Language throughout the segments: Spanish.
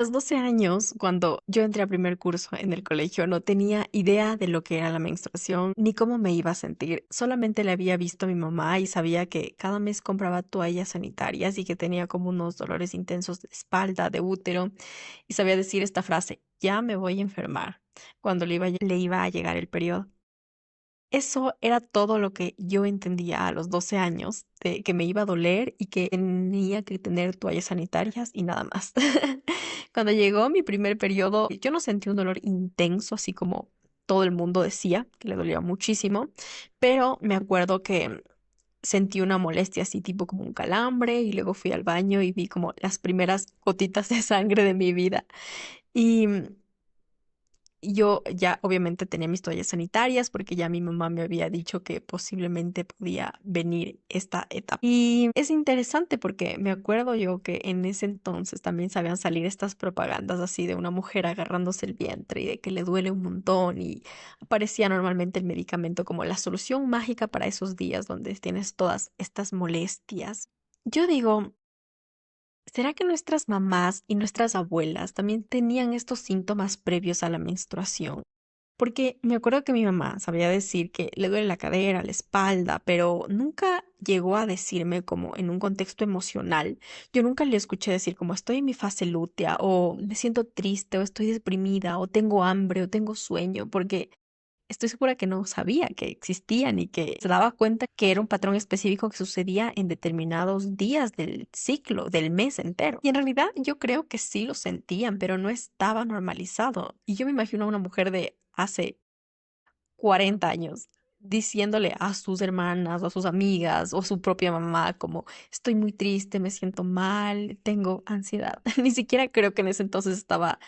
Los 12 años, cuando yo entré a primer curso en el colegio, no tenía idea de lo que era la menstruación ni cómo me iba a sentir. Solamente le había visto a mi mamá y sabía que cada mes compraba toallas sanitarias y que tenía como unos dolores intensos de espalda, de útero, y sabía decir esta frase: ya me voy a enfermar, cuando le iba a llegar el periodo. Eso era todo lo que yo entendía a los 12 años, de que me iba a doler y que tenía que tener toallas sanitarias y nada más. Cuando llegó mi primer periodo, yo no sentí un dolor intenso, así como todo el mundo decía, que le dolía muchísimo, pero me acuerdo que sentí una molestia así tipo como un calambre y luego fui al baño y vi como las primeras gotitas de sangre de mi vida. Y yo ya obviamente tenía mis toallas sanitarias porque ya mi mamá me había dicho que posiblemente podía venir esta etapa. Y es interesante porque me acuerdo yo que en ese entonces también sabían salir estas propagandas así de una mujer agarrándose el vientre y de que le duele un montón y aparecía normalmente el medicamento como la solución mágica para esos días donde tienes todas estas molestias. Yo digo, ¿será que nuestras mamás y nuestras abuelas también tenían estos síntomas previos a la menstruación? Porque me acuerdo que mi mamá sabía decir que le duele la cadera, la espalda, pero nunca llegó a decirme como en un contexto emocional. Yo nunca le escuché decir como estoy en mi fase lútea o me siento triste o estoy deprimida o tengo hambre o tengo sueño, porque estoy segura que no sabía que existían y que se daba cuenta que era un patrón específico que sucedía en determinados días del ciclo, del mes entero. Y en realidad yo creo que sí lo sentían, pero no estaba normalizado. Y yo me imagino a una mujer de hace 40 años diciéndole a sus hermanas o a sus amigas o a su propia mamá como estoy muy triste, me siento mal, tengo ansiedad. Ni siquiera creo que en ese entonces estaba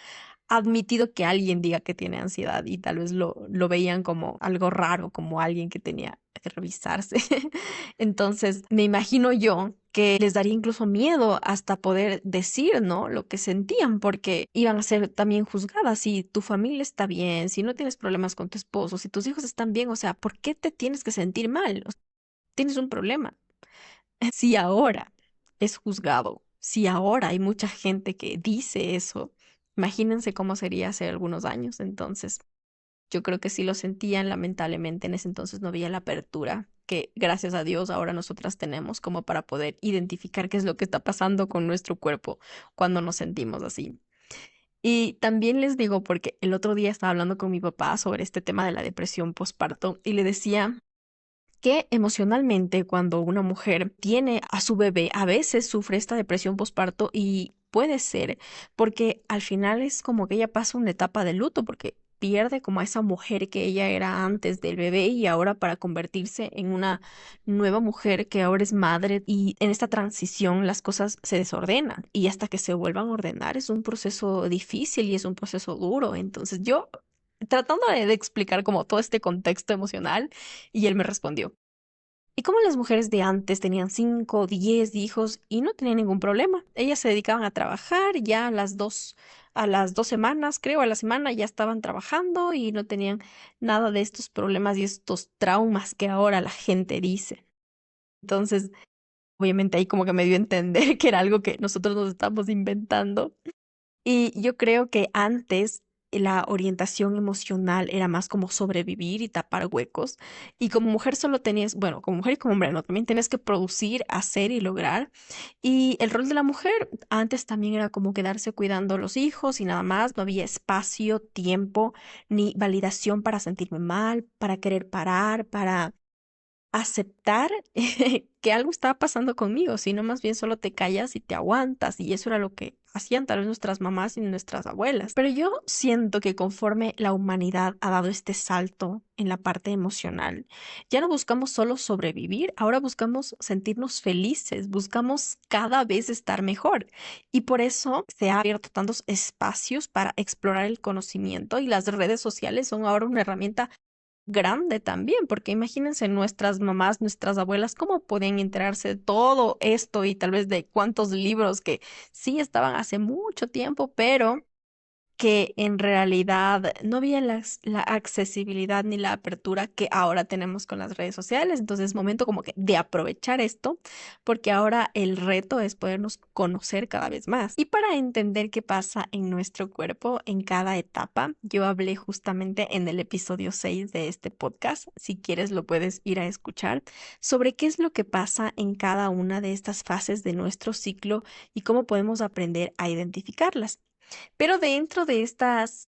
admitido que alguien diga que tiene ansiedad y tal vez lo veían como algo raro, como alguien que tenía que revisarse. Entonces, me imagino yo que les daría incluso miedo hasta poder decir, ¿no? Lo que sentían, porque iban a ser también juzgadas. Si tu familia está bien, si no tienes problemas con tu esposo, si tus hijos están bien, o sea, ¿por qué te tienes que sentir mal? Tienes un problema. Si ahora es juzgado, si ahora hay mucha gente que dice eso, imagínense cómo sería hace algunos años. Entonces, yo creo que sí lo sentían, lamentablemente en ese entonces no había la apertura que gracias a Dios ahora nosotras tenemos como para poder identificar qué es lo que está pasando con nuestro cuerpo cuando nos sentimos así. Y también les digo, porque el otro día estaba hablando con mi papá sobre este tema de la depresión postparto y le decía que emocionalmente cuando una mujer tiene a su bebé, a veces sufre esta depresión postparto y puede ser porque al final es como que ella pasa una etapa de luto porque pierde como a esa mujer que ella era antes del bebé y ahora para convertirse en una nueva mujer que ahora es madre y en esta transición las cosas se desordenan y hasta que se vuelvan a ordenar es un proceso difícil y es un proceso duro. Entonces yo tratando de explicar como todo este contexto emocional y él me respondió. ¿Y cómo las mujeres de antes tenían 5 o 10 hijos y no tenían ningún problema? Ellas se dedicaban a trabajar, ya a las 2 semanas, creo, a la semana ya estaban trabajando y no tenían nada de estos problemas y estos traumas que ahora la gente dice. Entonces, obviamente ahí como que me dio a entender que era algo que nosotros nos estamos inventando. Y yo creo que antes la orientación emocional era más como sobrevivir y tapar huecos. Y como mujer solo tenías, bueno, como mujer y como hombre, ¿no? También tienes que producir, hacer y lograr. Y el rol de la mujer antes también era como quedarse cuidando a los hijos y nada más. No había espacio, tiempo, ni validación para sentirme mal, para querer parar, para aceptar que algo estaba pasando conmigo, sino más bien solo te callas y te aguantas, y eso era lo que hacían tal vez nuestras mamás y nuestras abuelas. Pero yo siento que conforme la humanidad ha dado este salto en la parte emocional, ya no buscamos solo sobrevivir, ahora buscamos sentirnos felices, buscamos cada vez estar mejor. Y por eso se ha abierto tantos espacios para explorar el conocimiento y las redes sociales son ahora una herramienta grande también, porque imagínense nuestras mamás, nuestras abuelas, cómo podían enterarse de todo esto y tal vez de cuántos libros que sí estaban hace mucho tiempo, pero que en realidad no había la accesibilidad ni la apertura que ahora tenemos con las redes sociales. Entonces es momento como que de aprovechar esto, porque ahora el reto es podernos conocer cada vez más. Y para entender qué pasa en nuestro cuerpo en cada etapa, yo hablé justamente en el episodio 6 de este podcast. Si quieres lo puedes ir a escuchar sobre qué es lo que pasa en cada una de estas fases de nuestro ciclo y cómo podemos aprender a identificarlas. Pero dentro de estas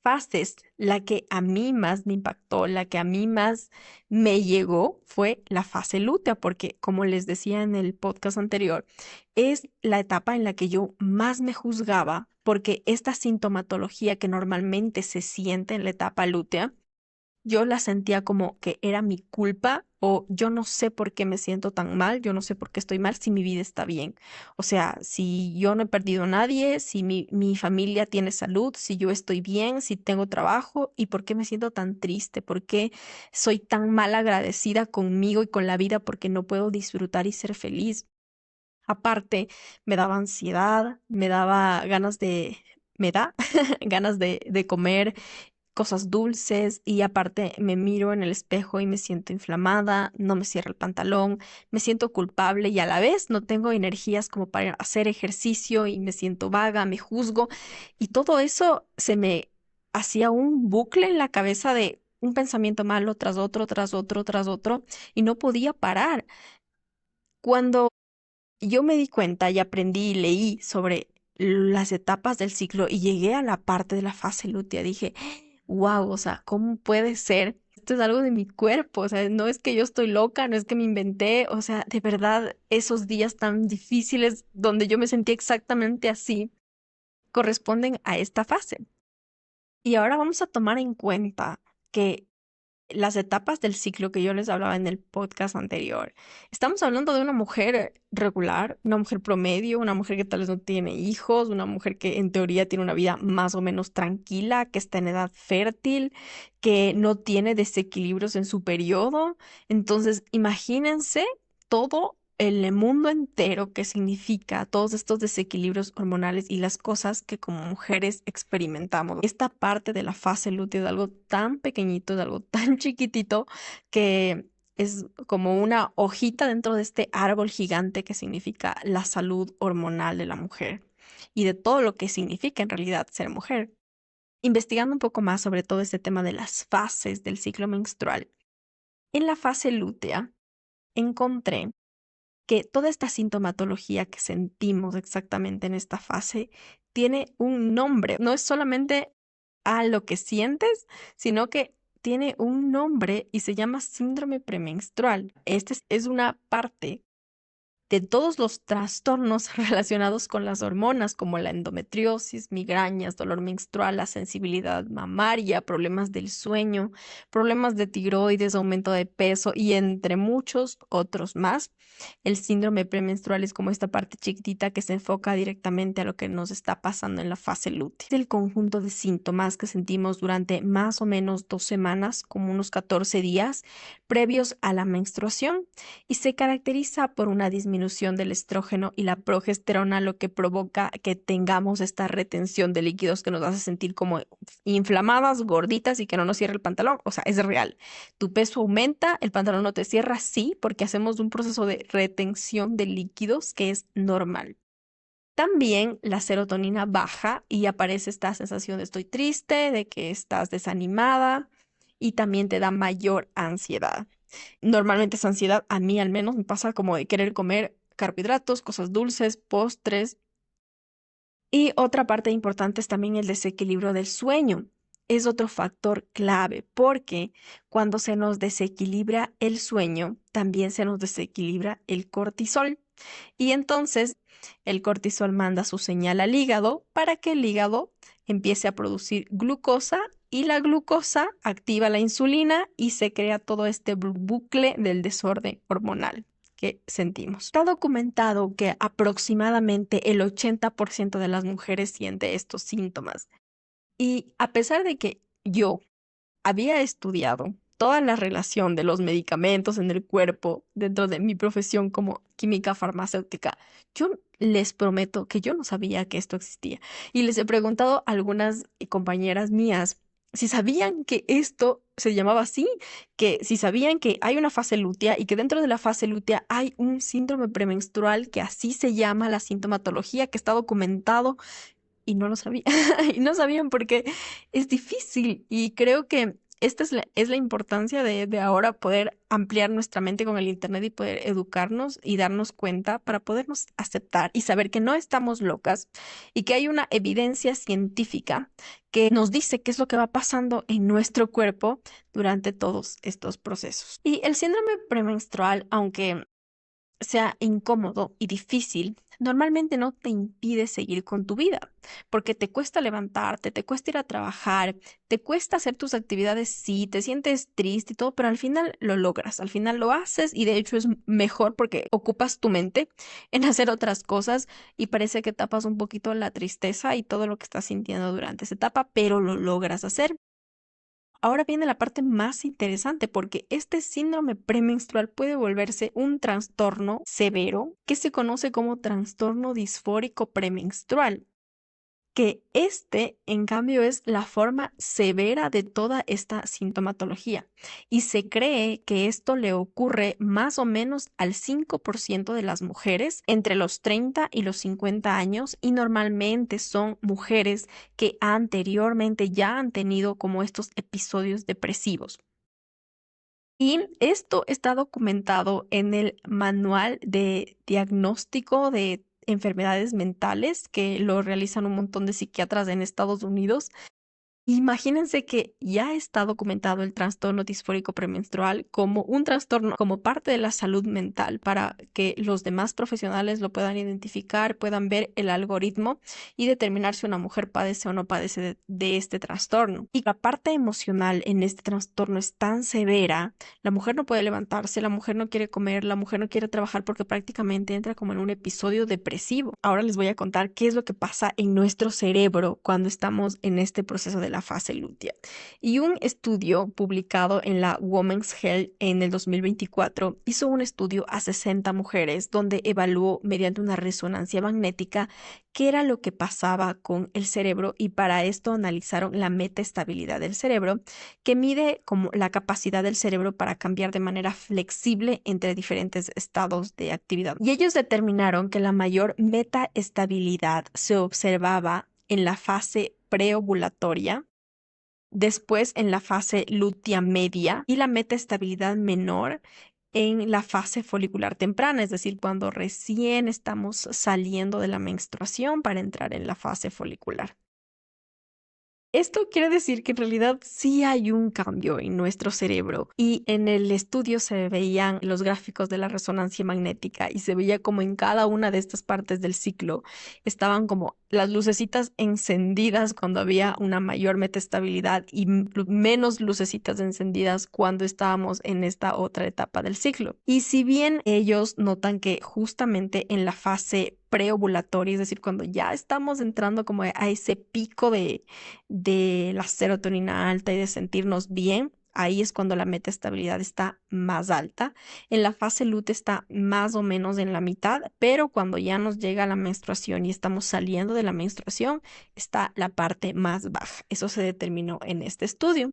fases, la que a mí más me impactó, la que a mí más me llegó fue la fase lútea, porque como les decía en el podcast anterior, es la etapa en la que yo más me juzgaba, porque esta sintomatología que normalmente se siente en la etapa lútea, yo la sentía como que era mi culpa o yo no sé por qué me siento tan mal, yo no sé por qué estoy mal si mi vida está bien. O sea, si yo no he perdido a nadie, si mi familia tiene salud, si yo estoy bien, si tengo trabajo y por qué me siento tan triste, por qué soy tan mal agradecida conmigo y con la vida porque no puedo disfrutar y ser feliz. Aparte, me daba ansiedad, me da ganas de comer cosas dulces y aparte me miro en el espejo y me siento inflamada, no me cierra el pantalón, me siento culpable y a la vez no tengo energías como para hacer ejercicio y me siento vaga, me juzgo y todo eso se me hacía un bucle en la cabeza de un pensamiento malo tras otro, tras otro, tras otro y no podía parar. Cuando yo me di cuenta y aprendí y leí sobre las etapas del ciclo y llegué a la parte de la fase lútea. Dije, wow, o sea, ¿cómo puede ser? Esto es algo de mi cuerpo, o sea, no es que yo estoy loca, no es que me inventé, o sea, de verdad, esos días tan difíciles donde yo me sentí exactamente así, corresponden a esta fase. Y ahora vamos a tomar en cuenta que las etapas del ciclo que yo les hablaba en el podcast anterior. Estamos hablando de una mujer regular, una mujer promedio, una mujer que tal vez no tiene hijos, una mujer que en teoría tiene una vida más o menos tranquila, que está en edad fértil, que no tiene desequilibrios en su periodo. Entonces, imagínense todo el mundo entero que significa todos estos desequilibrios hormonales y las cosas que como mujeres experimentamos. Esta parte de la fase lútea es algo tan pequeñito, es algo tan chiquitito que es como una hojita dentro de este árbol gigante que significa la salud hormonal de la mujer y de todo lo que significa en realidad ser mujer. Investigando un poco más sobre todo este tema de las fases del ciclo menstrual, en la fase lútea encontré que toda esta sintomatología que sentimos exactamente en esta fase tiene un nombre. No es solamente a lo que sientes, sino que tiene un nombre y se llama síndrome premenstrual. Este es una parte de todos los trastornos relacionados con las hormonas, como la endometriosis, migrañas, dolor menstrual, la sensibilidad mamaria, problemas del sueño, problemas de tiroides, aumento de peso y entre muchos otros más. El síndrome premenstrual es como esta parte chiquitita que se enfoca directamente a lo que nos está pasando en la fase lútea. El conjunto de síntomas que sentimos durante más o menos 2 semanas, como unos 14 días previos a la menstruación, y se caracteriza por una disminución del estrógeno y la progesterona, lo que provoca que tengamos esta retención de líquidos que nos hace sentir como inflamadas, gorditas y que no nos cierra el pantalón. O sea, es real. Tu peso aumenta, el pantalón no te cierra, sí, porque hacemos un proceso de retención de líquidos que es normal. También la serotonina baja y aparece esta sensación de estoy triste, de que estás desanimada y también te da mayor ansiedad. Normalmente esa ansiedad, a mí al menos, me pasa como de querer comer carbohidratos, cosas dulces, postres. Y otra parte importante es también el desequilibrio del sueño. Es otro factor clave porque cuando se nos desequilibra el sueño, también se nos desequilibra el cortisol. Y entonces el cortisol manda su señal al hígado para que el hígado empiece a producir glucosa y la glucosa activa la insulina y se crea todo este bucle del desorden hormonal que sentimos. Está documentado que aproximadamente el 80% de las mujeres siente estos síntomas. Y a pesar de que yo había estudiado toda la relación de los medicamentos en el cuerpo dentro de mi profesión como química farmacéutica, yo les prometo que yo no sabía que esto existía. Y les he preguntado a algunas compañeras mías si sabían que esto se llamaba así, que si sabían que hay una fase lútea y que dentro de la fase lútea hay un síndrome premenstrual que así se llama la sintomatología que está documentado y no lo sabía. Y no sabían porque es difícil y creo que esta es la importancia de ahora poder ampliar nuestra mente con el internet y poder educarnos y darnos cuenta para podernos aceptar y saber que no estamos locas y que hay una evidencia científica que nos dice qué es lo que va pasando en nuestro cuerpo durante todos estos procesos. Y el síndrome premenstrual, aunque sea incómodo y difícil, normalmente no te impide seguir con tu vida, porque te cuesta levantarte, te cuesta ir a trabajar, te cuesta hacer tus actividades, sí, te sientes triste y todo, pero al final lo logras, al final lo haces y de hecho es mejor porque ocupas tu mente en hacer otras cosas y parece que tapas un poquito la tristeza y todo lo que estás sintiendo durante esa etapa, pero lo logras hacer. Ahora viene la parte más interesante porque este síndrome premenstrual puede volverse un trastorno severo que se conoce como trastorno disfórico premenstrual, que en cambio, es la forma severa de toda esta sintomatología. Y se cree que esto le ocurre más o menos al 5% de las mujeres entre los 30 y los 50 años y normalmente son mujeres que anteriormente ya han tenido como estos episodios depresivos. Y esto está documentado en el Manual de Diagnóstico de Enfermedades Mentales, que lo realizan un montón de psiquiatras en Estados Unidos. Imagínense que ya está documentado el trastorno disfórico premenstrual como un trastorno, como parte de la salud mental, para que los demás profesionales lo puedan identificar, puedan ver el algoritmo y determinar si una mujer padece o no padece de este trastorno. Y la parte emocional en este trastorno es tan severa, la mujer no puede levantarse, la mujer no quiere comer, la mujer no quiere trabajar porque prácticamente entra como en un episodio depresivo. Ahora les voy a contar qué es lo que pasa en nuestro cerebro cuando estamos en este proceso de la fase lútea. Y un estudio publicado en la Women's Health en el 2024 hizo un estudio a 60 mujeres donde evaluó mediante una resonancia magnética qué era lo que pasaba con el cerebro y para esto analizaron la metaestabilidad del cerebro, que mide como la capacidad del cerebro para cambiar de manera flexible entre diferentes estados de actividad. Y ellos determinaron que la mayor metaestabilidad se observaba en la fase preovulatoria, después en la fase lútea media y la metaestabilidad menor en la fase folicular temprana, es decir, cuando recién estamos saliendo de la menstruación para entrar en la fase folicular. Esto quiere decir que en realidad sí hay un cambio en nuestro cerebro y en el estudio se veían los gráficos de la resonancia magnética y se veía como en cada una de estas partes del ciclo estaban como las lucecitas encendidas cuando había una mayor metaestabilidad y menos lucecitas encendidas cuando estábamos en esta otra etapa del ciclo. Y si bien ellos notan que justamente en la fase preovulatoria, es decir, cuando ya estamos entrando como a ese pico de la serotonina alta y de sentirnos bien, ahí es cuando la metaestabilidad está más alta. En la fase lútea está más o menos en la mitad, pero cuando ya nos llega la menstruación y estamos saliendo de la menstruación, está la parte más baja. Eso se determinó en este estudio.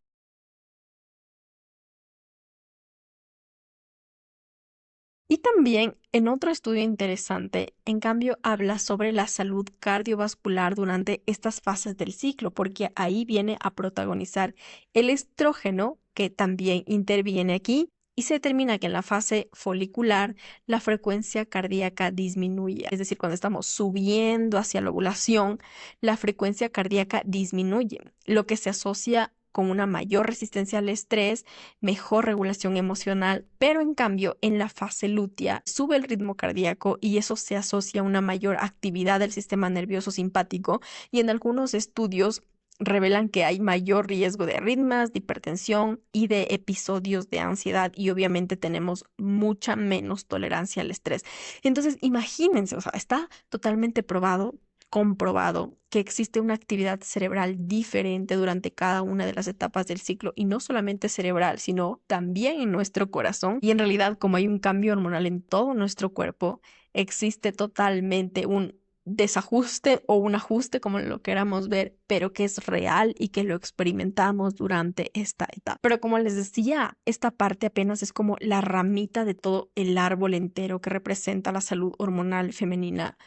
Y también en otro estudio interesante, en cambio, habla sobre la salud cardiovascular durante estas fases del ciclo, porque ahí viene a protagonizar el estrógeno, que también interviene aquí, y se determina que en la fase folicular la frecuencia cardíaca disminuye. Es decir, cuando estamos subiendo hacia la ovulación, la frecuencia cardíaca disminuye, lo que se asocia con una mayor resistencia al estrés, mejor regulación emocional, pero en cambio en la fase lútea sube el ritmo cardíaco y eso se asocia a una mayor actividad del sistema nervioso simpático y en algunos estudios revelan que hay mayor riesgo de arritmias, de hipertensión y de episodios de ansiedad y obviamente tenemos mucha menos tolerancia al estrés. Entonces, imagínense, o sea, está totalmente probado comprobado que existe una actividad cerebral diferente durante cada una de las etapas del ciclo, y no solamente cerebral, sino también en nuestro corazón. Y en realidad, como hay un cambio hormonal en todo nuestro cuerpo, existe totalmente un desajuste o un ajuste, como lo queramos ver, pero que es real y que lo experimentamos durante esta etapa. Pero como les decía, esta parte apenas es como la ramita de todo el árbol entero que representa la salud hormonal femenina.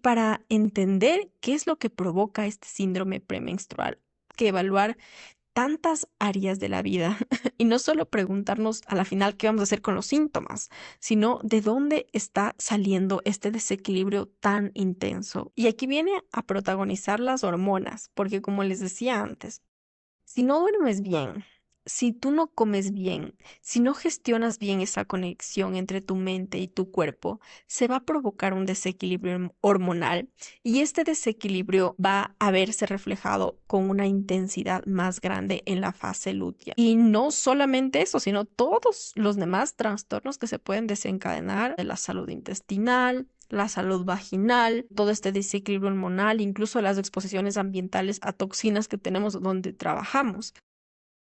Para entender qué es lo que provoca este síndrome premenstrual, hay que evaluar tantas áreas de la vida y no solo preguntarnos a la final qué vamos a hacer con los síntomas, sino de dónde está saliendo este desequilibrio tan intenso. Y aquí viene a protagonizar las hormonas, porque como les decía antes, si no duermes bien, si tú no comes bien, si no gestionas bien esa conexión entre tu mente y tu cuerpo, se va a provocar un desequilibrio hormonal, y este desequilibrio va a verse reflejado con una intensidad más grande en la fase lútea. Y no solamente eso, sino todos los demás trastornos que se pueden desencadenar de la salud intestinal, la salud vaginal, todo este desequilibrio hormonal, incluso las exposiciones ambientales a toxinas que tenemos donde trabajamos.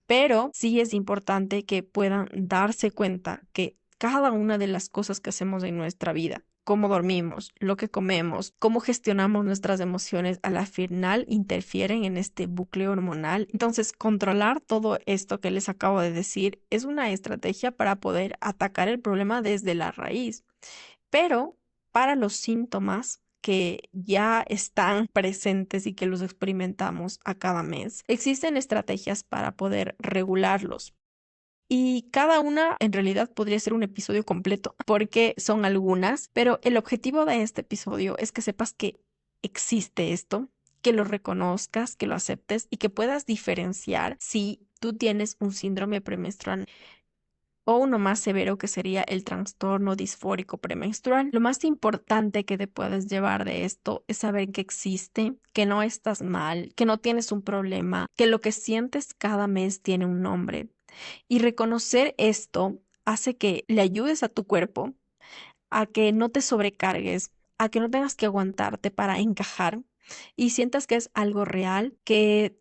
Pero sí es importante que puedan darse cuenta que cada una de las cosas que hacemos en nuestra vida, cómo dormimos, lo que comemos, cómo gestionamos nuestras emociones, a la final interfieren en este bucle hormonal. Entonces, controlar todo esto que les acabo de decir es una estrategia para poder atacar el problema desde la raíz. Pero para los síntomas que ya están presentes y que los experimentamos a cada mes, existen estrategias para poder regularlos. Y cada una en realidad podría ser un episodio completo, porque son algunas, pero el objetivo de este episodio es que sepas que existe esto, que lo reconozcas, que lo aceptes y que puedas diferenciar si tú tienes un síndrome premenstrual o uno más severo, que sería el trastorno disfórico premenstrual. Lo más importante que te puedes llevar de esto es saber que existe, que no estás mal, que no tienes un problema, que lo que sientes cada mes tiene un nombre. Y reconocer esto hace que le ayudes a tu cuerpo a que no te sobrecargues, a que no tengas que aguantarte para encajar y sientas que es algo real, que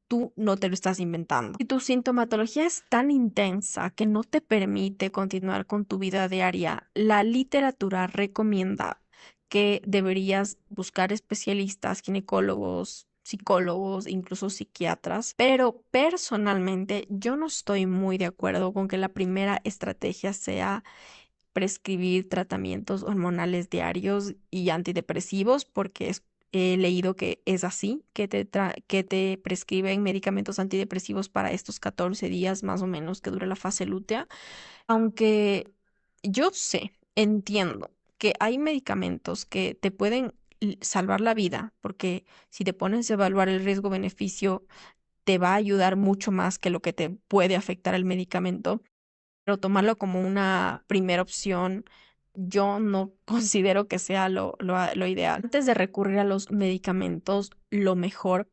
tú no te lo estás inventando. Si tu sintomatología es tan intensa que no te permite continuar con tu vida diaria, la literatura recomienda que deberías buscar especialistas, ginecólogos, psicólogos, incluso psiquiatras, pero personalmente yo no estoy muy de acuerdo con que la primera estrategia sea prescribir tratamientos hormonales diarios y antidepresivos, porque he leído que es así, que te prescriben medicamentos antidepresivos para estos 14 días más o menos que dura la fase lútea. Aunque yo sé, entiendo que hay medicamentos que te pueden salvar la vida, porque si te pones a evaluar el riesgo-beneficio, te va a ayudar mucho más que lo que te puede afectar el medicamento, pero tomarlo como una primera opción, yo no considero que sea lo ideal. Antes de recurrir a los medicamentos, lo mejor,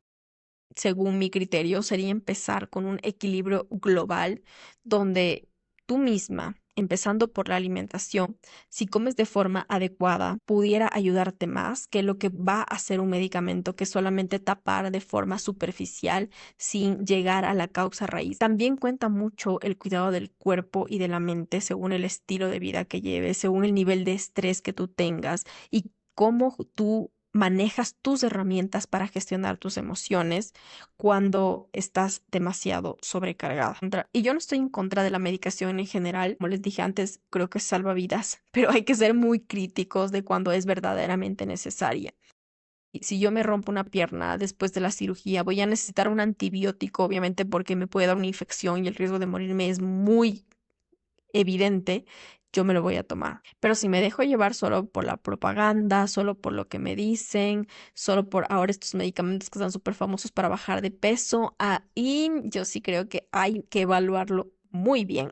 según mi criterio, sería empezar con un equilibrio global donde tú misma, empezando por la alimentación, si comes de forma adecuada, pudiera ayudarte más que lo que va a hacer un medicamento que solamente tapar de forma superficial sin llegar a la causa raíz. También cuenta mucho el cuidado del cuerpo y de la mente según el estilo de vida que lleves, según el nivel de estrés que tú tengas y cómo tú manejas tus herramientas para gestionar tus emociones cuando estás demasiado sobrecargada. Y yo no estoy en contra de la medicación en general, como les dije antes, creo que salva vidas, pero hay que ser muy críticos de cuando es verdaderamente necesaria. Y si yo me rompo una pierna después de la cirugía, voy a necesitar un antibiótico, obviamente, porque me puede dar una infección y el riesgo de morirme es muy evidente, yo me lo voy a tomar. Pero si me dejo llevar solo por la propaganda, solo por lo que me dicen, solo por ahora estos medicamentos que están súper famosos para bajar de peso, ahí yo sí creo que hay que evaluarlo muy bien.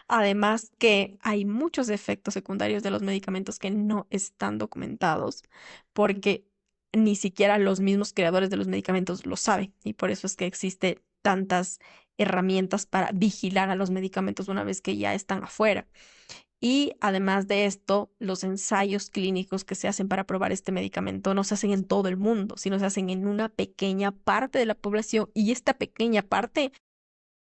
Además que hay muchos efectos secundarios de los medicamentos que no están documentados, porque ni siquiera los mismos creadores de los medicamentos lo saben, y por eso es que existe tantas herramientas para vigilar a los medicamentos una vez que ya están afuera. Y además de esto, los ensayos clínicos que se hacen para probar este medicamento no se hacen en todo el mundo, sino se hacen en una pequeña parte de la población y esta pequeña parte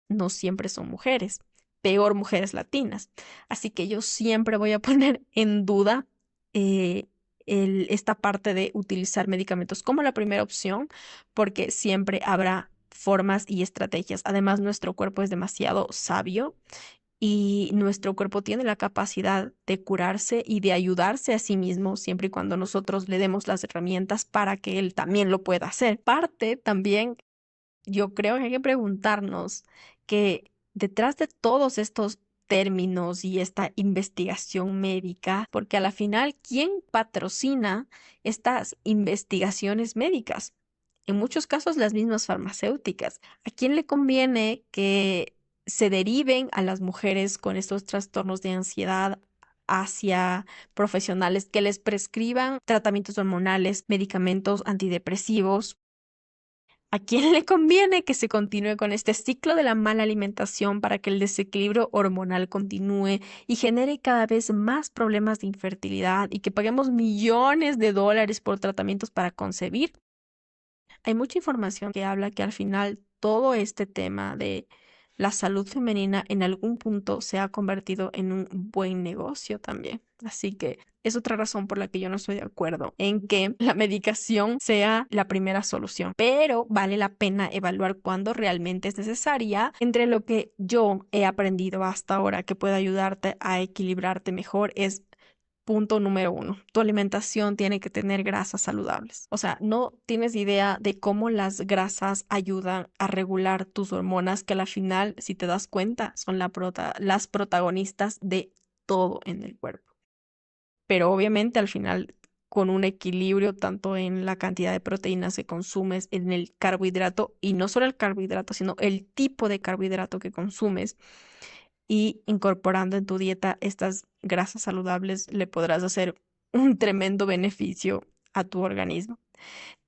no siempre son mujeres, peor mujeres latinas. Así que yo siempre voy a poner en duda eh, esta parte de utilizar medicamentos como la primera opción, porque siempre habrá formas y estrategias. Además, nuestro cuerpo es demasiado sabio y nuestro cuerpo tiene la capacidad de curarse y de ayudarse a sí mismo siempre y cuando nosotros le demos las herramientas para que él también lo pueda hacer. Parte también yo creo que hay que preguntarnos que detrás de todos estos términos y esta investigación médica, porque a la final, ¿quién patrocina estas investigaciones médicas? En muchos casos, las mismas farmacéuticas. ¿A quién le conviene que se deriven a las mujeres con estos trastornos de ansiedad hacia profesionales que les prescriban tratamientos hormonales, medicamentos antidepresivos? ¿A quién le conviene que se continúe con este ciclo de la mala alimentación para que el desequilibrio hormonal continúe y genere cada vez más problemas de infertilidad y que paguemos millones de dólares por tratamientos para concebir? Hay mucha información que habla que al final todo este tema de la salud femenina en algún punto se ha convertido en un buen negocio también. Así que es otra razón por la que yo no estoy de acuerdo en que la medicación sea la primera solución, pero vale la pena evaluar cuándo realmente es necesaria. Entre lo que yo he aprendido hasta ahora que puede ayudarte a equilibrarte mejor es: punto número uno, tu alimentación tiene que tener grasas saludables. O sea, no tienes idea de cómo las grasas ayudan a regular tus hormonas, que al final, si te das cuenta, son las protagonistas de todo en el cuerpo. Pero obviamente al final, con un equilibrio tanto en la cantidad de proteínas que consumes, en el carbohidrato, y no solo el carbohidrato, sino el tipo de carbohidrato que consumes, y incorporando en tu dieta estas grasas saludables, le podrás hacer un tremendo beneficio a tu organismo.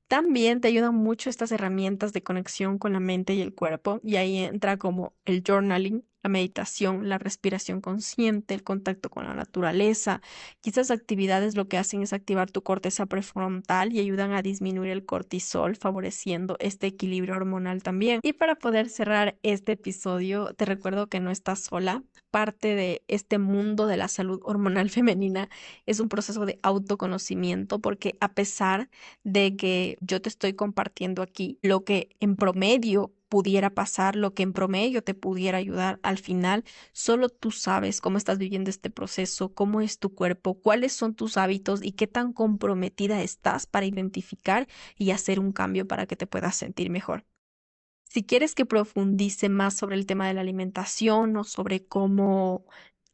También te ayudan mucho estas herramientas de conexión con la mente y el cuerpo, y ahí entra como el journaling, la meditación, la respiración consciente, el contacto con la naturaleza. Quizás actividades lo que hacen es activar tu corteza prefrontal y ayudan a disminuir el cortisol, favoreciendo este equilibrio hormonal también. Y para poder cerrar este episodio, te recuerdo que no estás sola. Parte de este mundo de la salud hormonal femenina es un proceso de autoconocimiento, porque a pesar de que yo te estoy compartiendo aquí lo que en promedio pudiera pasar, lo que en promedio te pudiera ayudar, al final solo tú sabes cómo estás viviendo este proceso, cómo es tu cuerpo, cuáles son tus hábitos y qué tan comprometida estás para identificar y hacer un cambio para que te puedas sentir mejor. Si quieres que profundice más sobre el tema de la alimentación o sobre cómo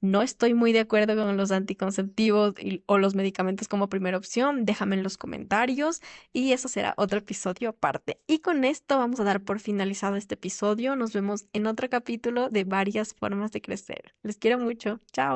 no estoy muy de acuerdo con los anticonceptivos o los medicamentos como primera opción, déjame en los comentarios y eso será otro episodio aparte. Y con esto vamos a dar por finalizado este episodio. Nos vemos en otro capítulo de varias formas de crecer. Les quiero mucho. Chao.